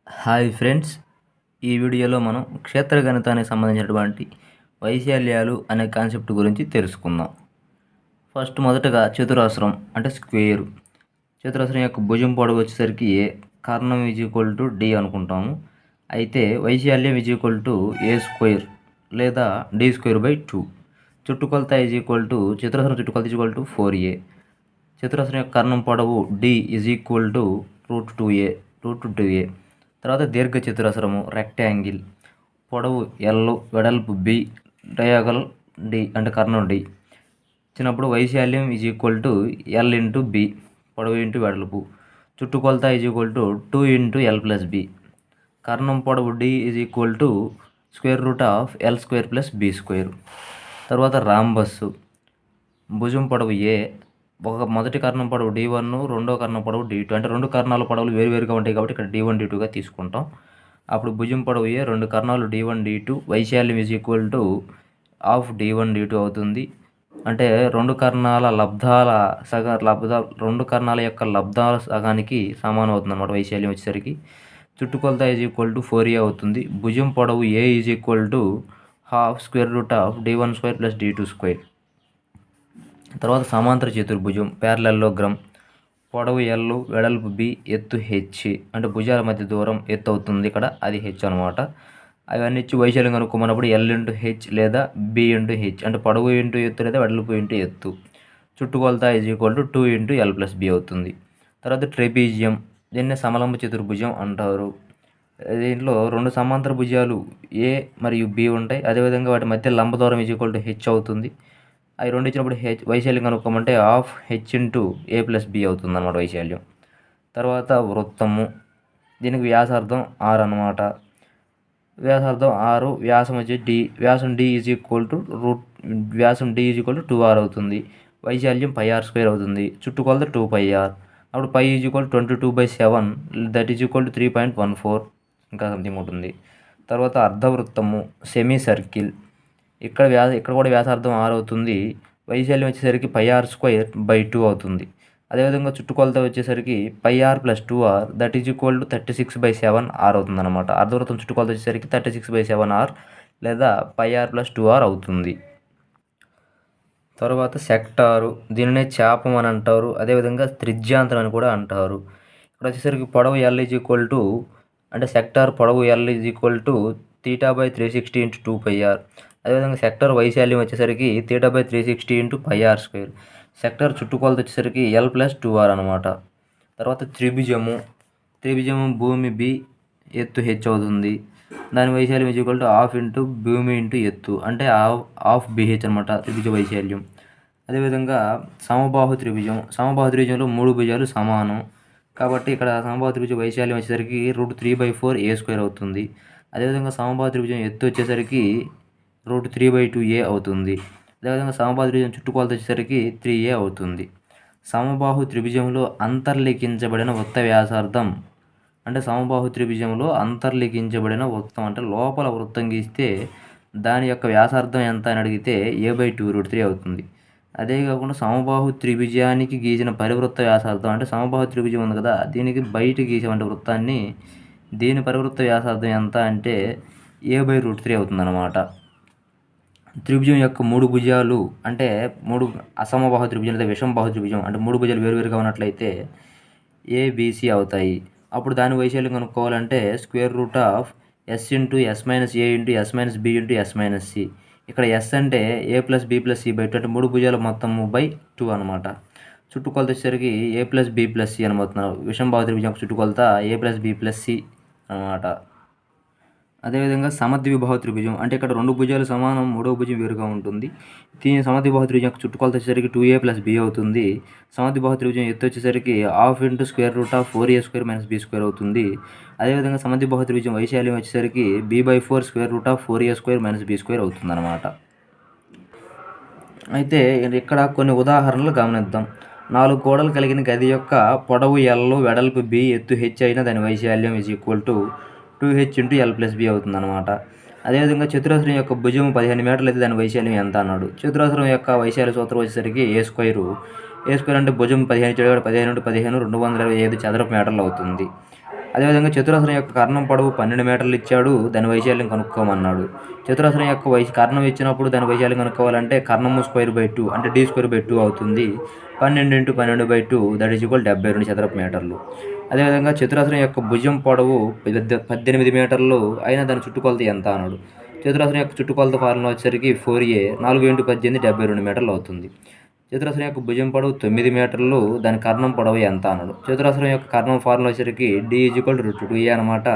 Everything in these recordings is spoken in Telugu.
హాయ్ ఫ్రెండ్స్, ఈ వీడియోలో మనం క్షేత్రగణితానికి సంబంధించినటువంటి వైశాల్యాలు అనే కాన్సెప్ట్ గురించి తెలుసుకుందాం. మొదటగా చతురస్రం అంటే స్క్వేర్. చతురస్రం యొక్క భుజం పొడవు వచ్చేసరికి ఏ, కర్ణం డి అనుకుంటాము. అయితే వైశాల్యం ఏ స్క్వేర్ లేదా డి స్క్వేర్ బై 2. చుట్టుకొలత చతురస్రం చుట్టుకొలత 4a. చతురస్రం యొక్క కర్ణం పొడవు డి √2a. తర్వాత దీర్ఘ చతురస్రము రెక్టాంగిల్, పొడవు ఎల్, వెడల్పు బి, డయాగల్ డి అంటే కర్ణం డి. ఇచ్చినప్పుడు వైశాల్యం ఎల్ ఇంటూ బి, పొడవు ఇంటూ వెడల్పు. చుట్టుకొలత 2 ఇంటూ ఎల్ ప్లస్ బి. కర్ణం పొడవు D √L² plus B square. తర్వాత రాంబస్సు, భుజం పొడవు ఏ, మొదటి కర్ణం పొడవు D1, రెండో కర్ణం పొడవు D2. అంటే రెండు కర్ణాల పొడవులు వేరువేరుగా ఉంటాయి కాబట్టి ఇక్కడ D1 D2గా తీసుకుంటాం. అప్పుడు భుజం పొడవు ఏ, రెండు కర్ణాలు D1 D2, వైశాల్యం ½ D1 D2 అవుతుంది. అంటే రెండు కర్ణాల యొక్క లబ్ధాల సగానికి సమానం అవుతుంది అన్నమాట వైశాల్యం వచ్చేసరికి. చుట్టుకొలత =4a అవుతుంది. భుజం పొడవు ఏ ½ √D1² ప్లస్ D2². తర్వాత సమాంతర చతుర్భుజం ప్యారలెల్లోగ్రామ్, పొడవు ఎల్, వెడల్పు బి, ఎత్తు హెచ్. అంటే భుజాల మధ్య దూరం ఎత్తు అవుతుంది ఇక్కడ, అది హెచ్ అనమాట. అవన్నీ ఇచ్చి వైశాల్యం కనుక్కోమన్నప్పుడు ఎల్ ఇంటూ హెచ్ లేదా బి ఇంటూ హెచ్, అంటే పొడవు ఇంటూ ఎత్తు లేదా వెడల్పు ఇంటూ ఎత్తు. చుట్టుకొలత 2 ఇంటూ ఎల్ ప్లస్ బి అవుతుంది. తర్వాత ట్రెపీజియం, దీన్ని సమలంబ చతుర్భుజం అంటారు. దీంట్లో రెండు సమాంతర భుజాలు ఏ మరియు బి ఉంటాయి. అదేవిధంగా వాటి మధ్య లంబ దూరం హెచ్ అవుతుంది. అవి రెండు ఇచ్చినప్పుడు వైశాల్యం కనుక్కోమంటే ½ హెచ్ ఇంటూ ఏ ప్లస్ బి అవుతుంది అన్నమాట వైశాల్యం. తర్వాత వృత్తము, దీనికి వ్యాసార్థం ఆర్ అన్నమాట. వ్యాసార్థం 6, వ్యాసం వచ్చి డి. వ్యాసం డి = 2r అవుతుంది. వైశాల్యం πr² అవుతుంది. చుట్టుకొలత 2πr. అప్పుడు π = 22/7, దట్ ఈజ్ ఈక్వల్ టు 3.14 ఇంకా సంథింగ్ ఉంటుంది. తర్వాత అర్ధవృత్తము సెమీ సర్కిల్, ఇక్కడ కూడా వ్యాసార్థం 6 అవుతుంది. వైశాల్యం వచ్చేసరికి πr²/2 అవుతుంది. అదేవిధంగా చుట్టుకొలత వచ్చేసరికి πr + 2r, that is equal to 36/7r అవుతుంది అనమాట. అర్ధవృత్తం చుట్టుకొలత వచ్చేసరికి 36/7r లేదా πr + 2r అవుతుంది. తర్వాత సెక్టారు, దీనినే చాపం అని అంటారు. అదేవిధంగా త్రిజ్యాంతరం అని కూడా అంటారు. ఇక్కడ వచ్చేసరికి పొడవు ఎల్ అంటే సెక్టార్ పొడవు ఎల్ θ/360 × 2πr. అదేవిధంగా సెక్టార్ వైశాల్యం వచ్చేసరికి θ/360 × πr². సెక్టార్ చుట్టుకొలత వచ్చేసరికి ఎల్ ప్లస్ 2r అనమాట. తర్వాత త్రిభుజము భూమి బి, ఎత్తు హెచ్ అవుతుంది. దాని వైశాల్యం ½ ఇంటూ భూమి ఇంటూ ఎత్తు, అంటే ½ BH అనమాట త్రిభుజ వైశాల్యం. అదేవిధంగా సమబాహు త్రిభుజంలో 3 భుజాలు సమానం కాబట్టి ఇక్కడ సమబాహు త్రిభుజ వైశాల్యం వచ్చేసరికి √3/4a² అవుతుంది. అదేవిధంగా సమబాహు త్రిభుజం ఎత్తు వచ్చేసరికి √3/2a అవుతుంది. అదేవిధంగా సమబాహు త్రిభుజం చుట్టుకొలత వచ్చేసరికి 3a అవుతుంది. సమబాహు త్రిభుజంలో అంతర్లిఖించబడిన వృత్త వ్యాసార్థం, అంటే సమబాహు త్రిభుజంలో అంతర్లిఖించబడిన వృత్తం అంటే లోపల వృత్తం గీస్తే దాని యొక్క వ్యాసార్థం ఎంత అని అడిగితే a/2√3 అవుతుంది. అదే కాకుండా సమబాహు త్రిభుజానికి గీసిన పరివృత్త వ్యాసార్థం, అంటే సమబాహు త్రిభుజం ఉంది కదా, దీనికి బయట గీసామంటే వృత్తాన్ని, దీని పరివృత్త వ్యాసార్థం ఎంత అంటే a/√3 అవుతుందన్నమాట. త్రిభుజం యొక్క 3 భుజాలు అంటే 3 అసమబాహు త్రిభుజం లేదా విషమబాహు త్రిభుజం అంటే 3 భుజాలు వేరువేరుగా ఉన్నట్లయితే ABC అవుతాయి. అప్పుడు దాని వైశాల్యం కనుక్కోవాలంటే √S × S - a × S - b × S - c. ఇక్కడ S అంటే a + b + c/2, అంటే 3 భుజాల మొత్తము /2 అనమాట. చుట్టుకొలత వచ్చేసరికి a + b + c అనబోతున్నారు. విషమబాహు త్రిభుజం చుట్టుకొలత a + b + c అనమాట. అదేవిధంగా సమద్విబాహు త్రిభుజం, అంటే ఇక్కడ 2 భుజాలు సమానం, మూడవ భుజం వేరుగా ఉంటుంది. దీని సమద్విబాహు త్రిభుజం యొక్క చుట్టుకొలత వచ్చేసరికి 2a + b అవుతుంది. సమద్విబాహు త్రిభుజం ఎత్తు వచ్చేసరికి ½ ఇంటూ √4a² - b² అవుతుంది. అదేవిధంగా సమద్విబాహు త్రిభుజం వైశాల్యం వచ్చేసరికి b/4 √4a² - b² అవుతుంది అన్నమాట. అయితే ఇక్కడ కొన్ని ఉదాహరణలు గమనిద్దాం. 4 గోడలు కలిగిన గది యొక్క పొడవు ఎల్, వెడల్పు బి, ఎత్తు హెచ్ అయినా దాని వైశాల్యం =2h × L + b అవుతుందన్నమాట. అదేవిధంగా చతురస్రం యొక్క భుజం 15 మీటర్లు అయితే దాని వైశాల్యం ఎంత అన్నాడు. చతురస్రం యొక్క వైశాల్య సూత్రం వచ్చేసరికి a² అంటే భుజం 15 × 15 × 15 225 చదరపు మీటర్లు అవుతుంది. అదేవిధంగా చతురస్రం యొక్క కర్ణం పొడవు 12 మీటర్లు ఇచ్చాడు, దాని వైశాల్యం కనుక్కోమన్నాడు. చతురస్రం యొక్క కర్ణం ఇచ్చినప్పుడు దాని వైశాల్యం కనుక్కోవాలంటే కర్ణము స్క్వేర్ బై 2 అంటే d స్క్వేర్ బై 2 అవుతుంది. 12 × 12 బై 2 దట్ ఈజ్ ఈక్వల్ 72 చదరపు మీటర్లు. అదేవిధంగా చతురస్రం యొక్క భుజం పొడవు 18 మీటర్లు అయినా దాని చుట్టుకొలత ఎంత అన్నాడు. చతురస్రం యొక్క చుట్టుకొలత ఫార్ములా వచ్చేసరికి 4a 4 × 18 72 మీటర్లు అవుతుంది. చతురస్రం యొక్క భుజం పొడవు 9 మీటర్లు, దాని కర్ణం పొడవు ఎంత అన్నాడు. చతురస్రం యొక్క కర్ణం ఫార్ములా వచ్చేసరికి d is equal to √2a అనమాట.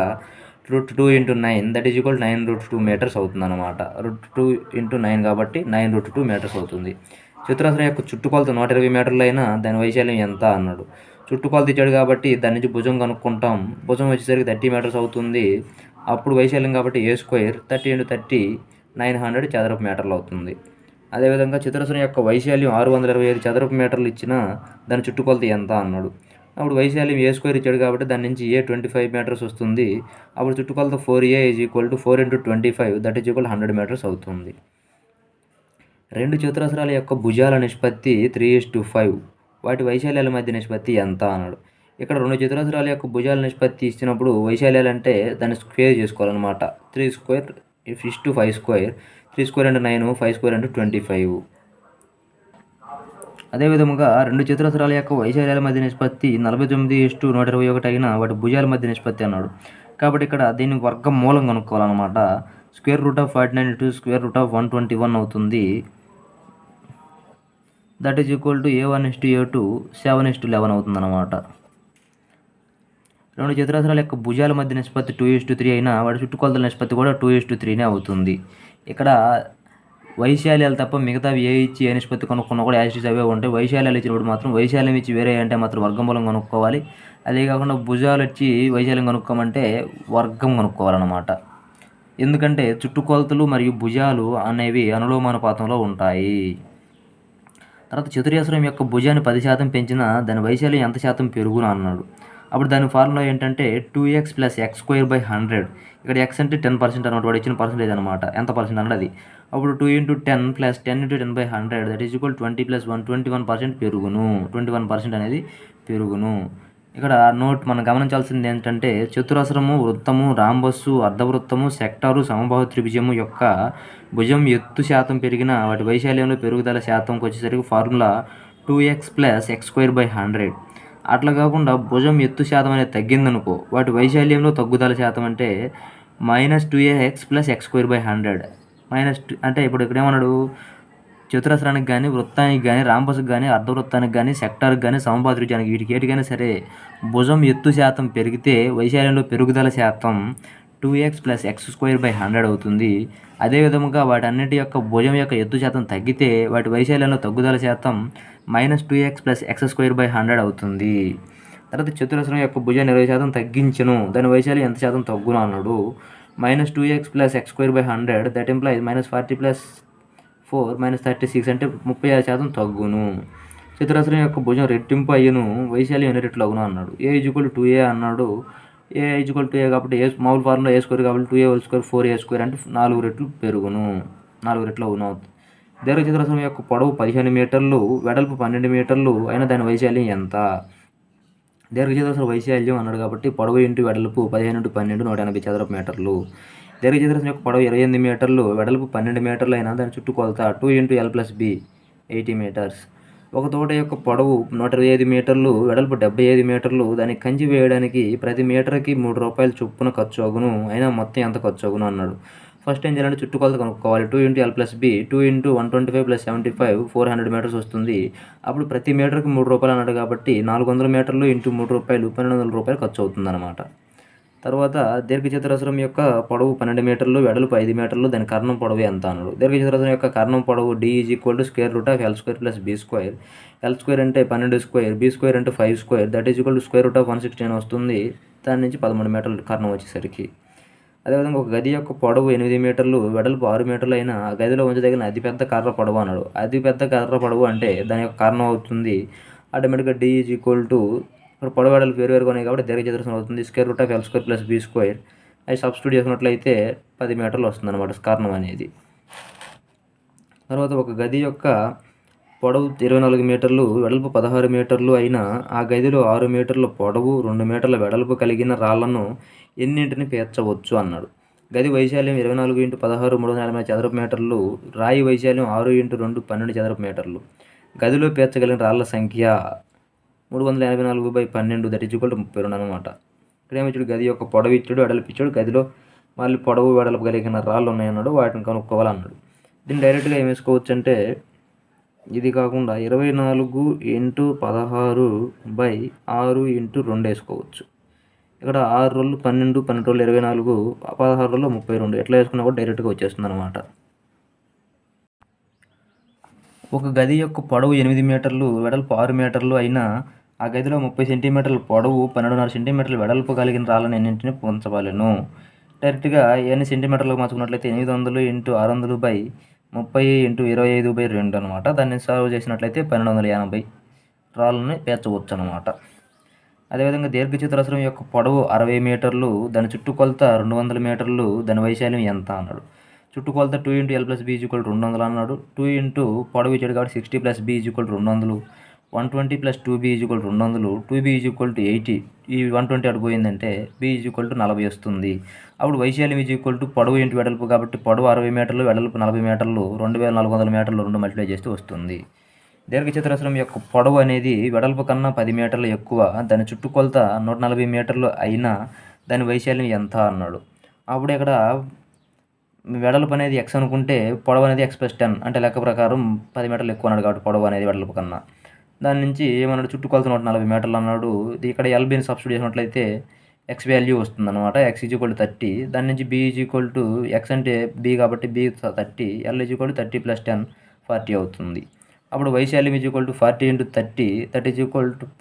√2 × 9 దట్ ఈజ్ ఈక్వల్ 9√2 మీటర్స్ అవుతుంది అనమాట. √2 × 9 కాబట్టి 9√2 మీటర్స్ అవుతుంది. చతురస్రం యొక్క చుట్టుకొలత 120 మీటర్లు అయినా దాని వైశాల్యం ఎంత అన్నాడు. చుట్టుకొలత ఇచ్చాడు కాబట్టి దాని నుంచి భుజం కనుక్కుంటాం. భుజం వచ్చేసరికి 30 మీటర్స్ అవుతుంది. అప్పుడు వైశాల్యం కాబట్టి a స్క్వేర్ 30 × 30 900 చదరపు మీటర్లు అవుతుంది. అదేవిధంగా చతురస్రం యొక్క వైశాల్యం 625 చదరపు మీటర్లు ఇచ్చినా దాని చుట్టుకొలత ఎంత అన్నాడు. అప్పుడు వైశాల్యం a స్క్వేర్ ఇచ్చాడు కాబట్టి దాని నుంచి a 25 మీటర్స్ వస్తుంది. అప్పుడు చుట్టుకొలత 4a is equal to 4 × 25 that is equal 100 metres అవుతుంది. రెండు చతురస్రాల యొక్క భుజాల నిష్పత్తి 3:5, వాటి వైశాల్యాల మధ్య నిష్పత్తి ఎంత అన్నాడు. ఇక్కడ రెండు చతురస్రాల యొక్క భుజాల నిష్పత్తి ఇచ్చినప్పుడు వైశాల్యాలు అంటే దాన్ని స్క్వేర్ చేసుకోవాలన్నమాట. 3² = 5², 3² × 9, 5² × 25. అదేవిధముగా రెండు చతురస్రాల యొక్క వైశాల్యాల మధ్య నిష్పత్తి 49:121 అయినా వాటి భుజాల మధ్య నిష్పత్తి అన్నాడు. కాబట్టి ఇక్కడ దీన్ని వర్గం మూలం కనుక్కోవాలన్నమాట. √49 × √121 అవుతుంది. That is equal to a1:a2 7:11 అవుతుందన్నమాట. రెండు చతురస్రాల యొక్క భుజాల మధ్య నిష్పత్తి 2:3 అయినా వాటి చుట్టుకొలతల నిష్పత్తి కూడా 2:3 అవుతుంది. ఇక్కడ వైశాల్యాలు తప్ప మిగతావి ఏ ఇచ్చి ఏ నిష్పత్తి కనుక్కున్నా కూడా యాజ్ ఇట్ ఈజ్ అవే ఉంటాయి. వైశాల్యాలు ఇచ్చినప్పుడు మాత్రం వైశాల్యం ఇచ్చి వేరే అంటే మాత్రం వర్గమూలం కనుక్కోవాలి. అదే కాకుండా భుజాలు ఇచ్చి వైశాల్యం కనుక్కోమంటే వర్గం కనుక్కోవాలన్నమాట. ఎందుకంటే చుట్టుకొలతలు మరియు భుజాలు అనేవి అనులోమానుపాతంలో ఉంటాయి. తర్వాత చతురస్రం యొక్క భుజాన్ని 10% పెంచినా దాని వైశాల్యం ఎంత శాతం పెరుగును అన్నాడు. అప్పుడు దాని ఫార్ములా ఏంటంటే 2x + x² / 100. ఇక్కడ x అంటే 10% అన్నమాట, వాడు ఇచ్చిన పర్సెంటేజ్ అనమాట, ఎంత పర్సెంట్ అన్నది. అప్పుడు 2 × 10 + 10 × 10/100 దట్ ఈజ్ ఈక్వల్ 20 + 1 21% పెరుగును. 21% అనేది పెరుగును. ఇక్కడ నోట్ మనం గమనించాల్సింది ఏంటంటే చతురస్రము, వృత్తము, రాంబస్సు, అర్ధవృత్తము, సెక్టారు, సమబాహు త్రిభుజము యొక్క భుజం ఎత్తు శాతం పెరిగిన వాటి వైశాల్యంలో పెరుగుదల శాతంకి వచ్చేసరికి ఫార్ములా 2x + x² / 100. అట్లా కాకుండా భుజం ఎత్తు శాతం అనేది తగ్గిందనుకో వాటి వైశాల్యంలో తగ్గుదల శాతం అంటే -2ax + x² / 100. -2 అంటే ఇప్పుడు ఇక్కడ ఏమన్నాడు, చతురస్రానికి కానీ, వృత్తానికి కానీ, రాంబస్కి కానీ, అర్ధవృత్తానికి కానీ, సెక్టార్కి కానీ, సమబాహు త్రిభుజానికి వీటికి ఏటికైనా సరే భుజం ఎత్తు శాతం పెరిగితే వైశాల్యంలో పెరుగుదల శాతం 2x + x² / 100 అవుతుంది. అదేవిధముగా వాటన్నిటి యొక్క భుజం యొక్క ఎత్తు శాతం తగ్గితే వాటి వైశాల్యంలో తగ్గుదల శాతం -2x + x² / 100 అవుతుంది. తర్వాత చతురస్రం యొక్క భుజాన్ని 20% తగ్గించను, దాని వైశాల్యం ఎంత శాతం తగ్గును అన్నాడు. -2x + x² / 100 దట్ ఇంప్లైజ్ -40 + 4 -36 అంటే 36% తగ్గును. చతురస్రం యొక్క భుజం రెట్టింపు అయ్యను, వైశాల్యం ఎన్ని రెట్లు అగును అన్నాడు. a = 2a అన్నాడు. a = 2a కాబట్టి మామూలు ఫార్ములా a² కాబట్టి 2a² 4a² అంటే 4 రెట్లు పెరుగును, 4 రెట్లు అవును. దీర్ఘచతురస్రం యొక్క పొడవు 15 మీటర్లు, వెడల్పు 12 మీటర్లు అయినా దాని వైశాల్యం ఎంత. దీర్ఘచతురస్రం వైశాల్యం అన్నాడు కాబట్టి పొడవు × వెడల్పు 15 × 12 180 చదరపు మీటర్లు. దీర్ఘచతురస్రం యొక్క పొడవు 28 మీటర్లు, వెడల్పు 12 మీటర్లు అయినా దాని చుట్టుకొలత 2 × l + b 80 మీటర్స్. ఒక తోట యొక్క పొడవు 125 మీటర్లు, వెడల్పు 75 మీటర్లు, దానికి కంచి వేయడానికి ప్రతి మీటర్కి ₹3 చొప్పున ఖర్చు అగును, అయినా మొత్తం ఎంత ఖర్చు అగును అన్నాడు. ఫస్ట్ ఏం చేయాలంటే చుట్టుకొలత కనుక్కోవాలి. 2 × l + b 2 × 125 + 75 400 మీటర్స్ వస్తుంది. అప్పుడు ప్రతి మీటర్కి ₹3 అన్నాడు కాబట్టి 400 మీటర్లు × ₹3 ₹1200 ఖర్చు అవుతుంది అనమాట. తర్వాత దీర్ఘచతురస్రం యొక్క పొడవు 12 మీటర్లు, వెడల్పు 5 మీటర్లు, దాని కర్ణం పొడవు ఎంత అన్నాడు. దీర్ఘచతురస్రం యొక్క కర్ణం పొడవు d = √l² + b². l² అంటే 12², b² అంటే 5² దట్ ఈజ్ ఈక్వల్ టు √116 వస్తుంది. దాని నుంచి 13 మీటర్లు కర్ణం వచ్చేసరికి. అదేవిధంగా ఒక గది యొక్క పొడవు 8 మీటర్లు, వెడల్పు 6 మీటర్లు అయినా ఆ గదిలో ఉంచదగిన అతిపెద్ద కర్ర పొడవు అన్నాడు. అతిపెద్ద కర్ర పొడవు అంటే దాని యొక్క కర్ణం అవుతుంది. ఆటోమేటిక్గా d = ఇక్కడ పొడవు వెడల్పు వేరువేరుగా ఉన్నాయి కాబట్టి దీర్ఘచతురస్రం అవుతుంది. √l² + b². అది సబ్స్టిట్యూట్ చేసుకున్నట్లయితే 10 మీటర్లు వస్తుంది అనమాట కర్ణం అనేది. తర్వాత ఒక గది యొక్క పొడవు 24 మీటర్లు, వెడల్పు 16 మీటర్లు అయిన ఆ గదిలో 6 మీటర్ల పొడవు, 2 మీటర్ల వెడల్పు కలిగిన రాళ్లను ఎన్నింటిని పేర్చవచ్చు అన్నాడు. గది వైశాల్యం 24x16 340 చదరపు మీటర్లు, రాయి వైశాల్యం 6x2 12 చదరపు మీటర్లు. గదిలో పేర్చగలిగిన రాళ్ల సంఖ్య 384/12 32 అనమాట. ఇక్కడ ఏమిచ్చాడు, గది యొక్క పొడవు ఇచ్చాడు, వెడల్పు ఇచ్చాడు, గదిలో మళ్ళీ పొడవు వెడల్పు కలిగిన రాళ్ళు ఉన్నాయన్నాడు, వాటిని కనుక్కోవాలన్నాడు. దీన్ని డైరెక్ట్గా ఏం వేసుకోవచ్చు అంటే, ఇది కాకుండా 24x16/6x2 వేసుకోవచ్చు. ఇక్కడ 6 రోజులు 12, 12 రోజులు 24, 16 రోజులు 32 ఎట్లా వేసుకున్నా కూడా డైరెక్ట్గా వచ్చేస్తుంది అనమాట. ఒక గది యొక్క పొడవు 8 మీటర్లు, వెడల్పు 6 మీటర్లు అయినా ఆ గదిలో 30 సెంటీమీటర్ల పొడవు, 12.5 సెంటీమీటర్ల వెడల్పు కలిగిన రాళ్ళని ఎన్నింటిని ఉంచవలెను. డైరెక్ట్గా ఎన్ని సెంటీమీటర్లకు మార్చుకున్నట్లయితే 800x30x30x25/2 అనమాట. దాన్ని సాల్వ్ చేసినట్లయితే 1250 రాళ్ళని పేర్చవచ్చు అనమాట. అదేవిధంగా దీర్ఘచతురస్రం యొక్క పొడవు 60 మీటర్లు, దాని చుట్టుకొలత 200 మీటర్లు, దాని వైశాల్యం ఎంత అన్నాడు. చుట్టుకొలత 2x l+b = 200 అన్నాడు. 2 పొడవు ఇచ్చాడు కాబట్టి 60 + b = 200, 120 + 2b = 200, 2b = 80. ఈ 120 అటు పోయిందంటే b = 40 వస్తుంది. అప్పుడు వైశాల్యం పొడవు ఇంటూ వెడల్పు కాబట్టి పొడవు 60 మీటర్లు, వెడల్పు 40 మీటర్లు, 2400 మీటర్లు 2 మల్టిప్లై చేస్తే వస్తుంది. దీర్ఘచతురస్రం యొక్క పొడవు అనేది వెడల్పు కన్నా 10 మీటర్లు ఎక్కువ, దాని చుట్టుకొలత 140 మీటర్లు అయినా దాని వైశాల్యం ఎంత అన్నాడు. అప్పుడు ఇక్కడ వెడల్పు అనేది x అనుకుంటే పొడవు అనేది x+10 అంటే లెక్క ప్రకారం 10 మీటర్లు ఎక్కువ అన్నాడు కాబట్టి పొడవు అనేది వెడల్పు కన్నా. దాని నుంచి ఏమన్నాడు, చుట్టుకొలత 140 మీటర్లు అన్నాడు. ఇక్కడ ఎల్బీని సబ్స్టిట్యూట్ చేసినట్లయితే x వాల్యూ వస్తుందన్నమాట. x = 30. దాని నుంచి b = x అంటే b కాబట్టి b 30, l = 30 + 10 40 అవుతుంది. అప్పుడు వైశాల్యం 40 × 30, 30 =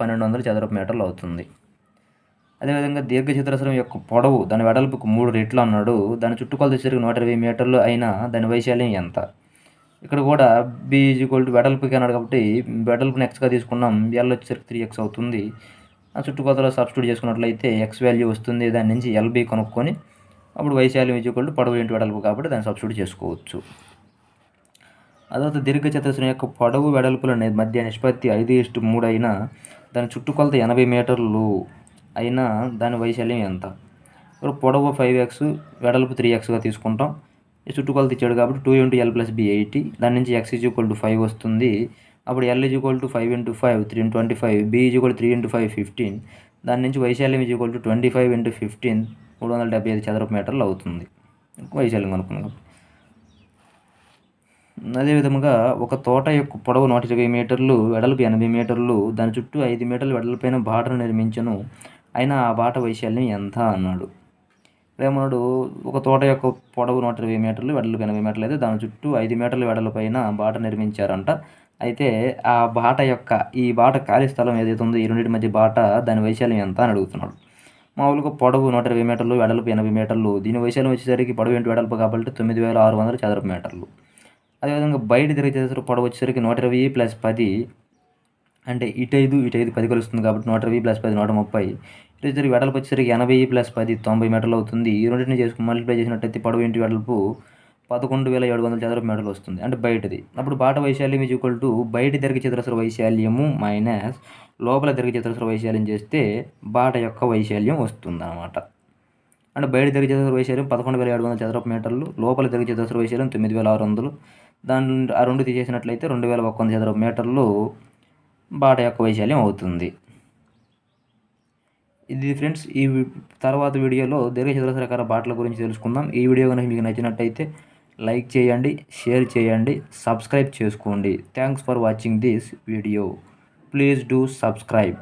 1200 చదరపు మీటర్లు అవుతుంది. అదేవిధంగా దీర్ఘచతురస్రం యొక్క పొడవు దాని వెడల్పుకు 3 రెట్లు అన్నాడు. దాని చుట్టుకొలత వచ్చేసరికి 120 మీటర్లు అయినా దాని వైశాల్యం ఎంత. ఇక్కడ కూడా b = వెడల్పుకి అన్నాడు కాబట్టి వెడల్పుని xగా తీసుకున్నాం, l వచ్చేసరికి 3x అవుతుంది. ఆ చుట్టుకొలతలో సబ్స్టిట్యూట్ చేసుకున్నట్లయితే x వాల్యూ వస్తుంది. దాని నుంచి lb కనుక్కొని అప్పుడు వైశాల్యం పొడవు ఇంటూ వెడల్పు కాబట్టి దాన్ని సబ్స్టిట్యూట్ చేసుకోవచ్చు. ఆ తర్వాత దీర్ఘచతురస్రం యొక్క పొడవు వెడల్పుల మధ్య నిష్పత్తి 5:3 అయినా దాని చుట్టుకొలత 80 మీటర్లు అయినా దాని వైశాల్యం ఎంత. ఇప్పుడు పొడవు 5x, వెడల్పు 3xగా తీసుకుంటాం. ఈ చుట్టుకొలత ఇచ్చాడు కాబట్టి 2 × l+b 80, దాని నుంచి x = 5 వస్తుంది. అప్పుడు l = 5 × 5 3 × 25, b = 3 × 5 15, దాని నుంచి వైశాల్యం 25 × 15 375 చదరపు మీటర్లు అవుతుంది. వైశాల్యం కనుక్కున్నాం. అదేవిధంగా ఒక తోట యొక్క పొడవు 120 మీటర్లు, వెడల్పు 80 మీటర్లు, దాని చుట్టూ 5 మీటర్ల వెడల్పైన బాటను నిర్మించను, అయినా ఆ బాట వైశాల్యం ఎంత అన్నాడు. ఏమన్నాడు, ఒక తోట యొక్క పొడవు 120 మీటర్లు, వెడల్పు 80 మీటర్లు అయితే దాని చుట్టూ 5 మీటర్ల వెడల్పైన బాట నిర్మించారంట. అయితే ఆ బాట యొక్క ఈ బాట ఖాళీ స్థలం ఏదైతే ఉందో ఈ రెండింటి మధ్య బాట దాని వైశాల్యం ఎంత అని అడుగుతున్నాడు. మామూలుగా పొడవు 120 మీటర్లు, వెడల్పు 80 మీటర్లు, దీని వైశాల్యం వచ్చేసరికి పొడవు ఇంటూ వెడల్పు కాబట్టి 9600 చదరపు మీటర్లు. అదేవిధంగా బయట దీర్ఘచతురస్రం పొడవు వచ్చేసరికి 120 + 10 అంటే ఇటు 5 10 కలుస్తుంది కాబట్టి 120 + 10 130. ఇటు వెడల్పు వచ్చేసరికి 80 + 10 90 మీటర్లు అవుతుంది. ఈ రెండింటిని చేసుకుని మల్టిప్లై చేసినట్టయితే పొడవు ఇంటూ వెడల్పు 11700 చదరపు మీటర్లు వస్తుంది, అంటే బయటది. అప్పుడు బాట వైశాల్యం బయట దీర్ఘచతురస్ర వైశాల్యము మైనస్ లోపల దీర్ఘచతురస్ర వైశాల్యం చేస్తే బాట యొక్క వైశాల్యం వస్తుంది అన్నమాట. అంటే బయట దీర్ఘచతురస్ర వైశాల్యం 11700 చదరపు మీటర్లు, లోపల దీర్ఘచతురస్ర వైశాల్యం 9600. దాని ఆ రెండు తీసేసినట్లయితే 2100 చదరపు మీటర్లు బాట యొక్క వైశాల్యం అవుతుంది. ఇది ఫ్రెండ్స్, ఈ తర్వాత వీడియోలో దీర్ఘచతురస్రాకార బాటల గురించి తెలుసుకుందాం. ఈ వీడియో కనుక మీకు నచ్చినట్టయితే లైక్ చేయండి, షేర్ చేయండి, సబ్స్క్రైబ్ చేసుకోండి. Thanks for watching this video. Please do subscribe.